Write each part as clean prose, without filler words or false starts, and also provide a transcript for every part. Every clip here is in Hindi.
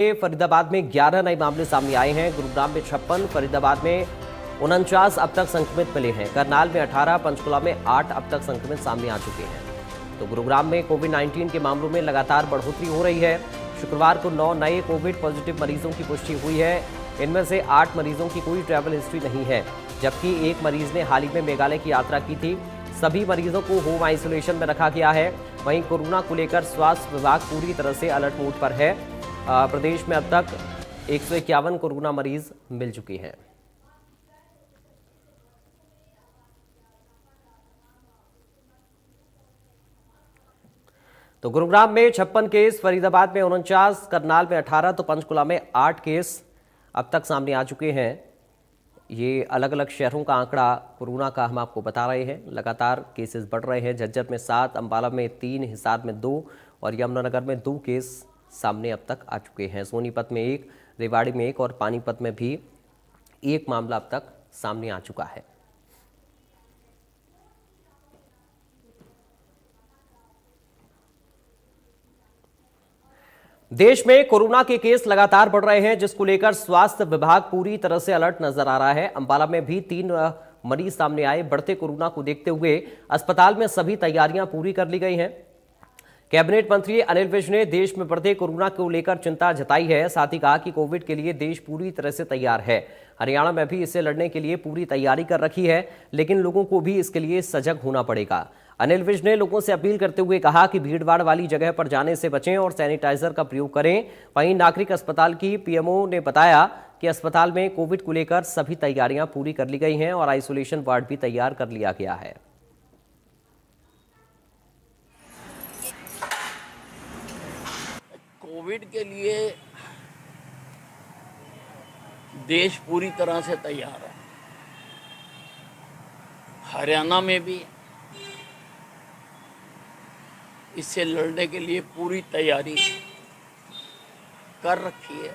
फरीदाबाद में 11 नए मामले सामने आए हैं। गुरुग्राम में 56, फरीदाबाद में 49 अब तक संक्रमित मिले हैं। करनाल में 18, पंचकुला में 8 अब तक संक्रमित सामने आ चुके हैं। तो गुरुग्राम में कोविड-19 के मामलों में लगातार बढ़ोतरी हो रही है। शुक्रवार को 9 नए कोविड पॉजिटिव मरीजों की पुष्टि हुई है। इनमें से 8 मरीजों की कोई ट्रैवल हिस्ट्री नहीं है, जबकि एक मरीज ने हाल ही में मेघालय की यात्रा की थी। सभी मरीजों को होम आइसोलेशन में रखा गया है। वहीं कोरोना को लेकर स्वास्थ्य विभाग पूरी तरह से अलर्ट मोड पर है। प्रदेश में अब तक 151 कोरोना मरीज मिल चुके हैं। तो गुरुग्राम में 56 केस, फरीदाबाद में 49, करनाल में 18, तो पंचकुला में 8 केस अब तक सामने आ चुके हैं। ये अलग अलग शहरों का आंकड़ा कोरोना का हम आपको बता रहे हैं। लगातार केसेस बढ़ रहे हैं। झज्जर में 7, अंबाला में 3, हिसार में 2 और यमुनानगर में 2 केस सामने अब तक आ चुके हैं। सोनीपत में 1, रेवाड़ी में 1 और पानीपत में भी 1 मामला अब तक सामने आ चुका है। देश में कोरोना के केस लगातार बढ़ रहे हैं, जिसको लेकर स्वास्थ्य विभाग पूरी तरह से अलर्ट नजर आ रहा है। अंबाला में भी 3 मरीज सामने आए। बढ़ते कोरोना को देखते हुए अस्पताल में सभी तैयारियां पूरी कर ली गई हैं। कैबिनेट मंत्री अनिल विज ने देश में बढ़ते कोरोना को लेकर चिंता जताई है। साथ ही कहा कि कोविड के लिए देश पूरी तरह से तैयार है। हरियाणा में भी इससे लड़ने के लिए पूरी तैयारी कर रखी है, लेकिन लोगों को भी इसके लिए सजग होना पड़ेगा। अनिल विज ने लोगों से अपील करते हुए कहा कि भीड़भाड़ वाली जगह पर जाने से बचें और सैनिटाइजर का प्रयोग करें। वहीं नागरिक अस्पताल की पीएमओ ने बताया कि अस्पताल में कोविड को लेकर सभी तैयारियां पूरी कर ली गई हैं और आइसोलेशन वार्ड भी तैयार कर लिया गया है। कोविड के लिए देश पूरी तरह से तैयार है। हरियाणा में भी इससे लड़ने के लिए पूरी तैयारी कर रखी है,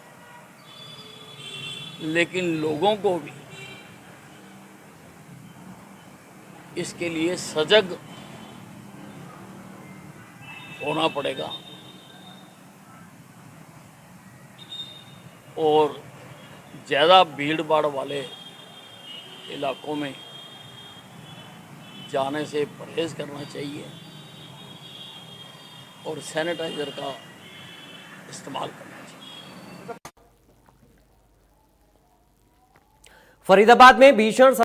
लेकिन लोगों को भी इसके लिए सजग होना पड़ेगा और ज़्यादा भीड़ भाड़ वाले इलाकों में जाने से परहेज करना चाहिए और सैनिटाइजर का इस्तेमाल करना चाहिए। फरीदाबाद में भीषण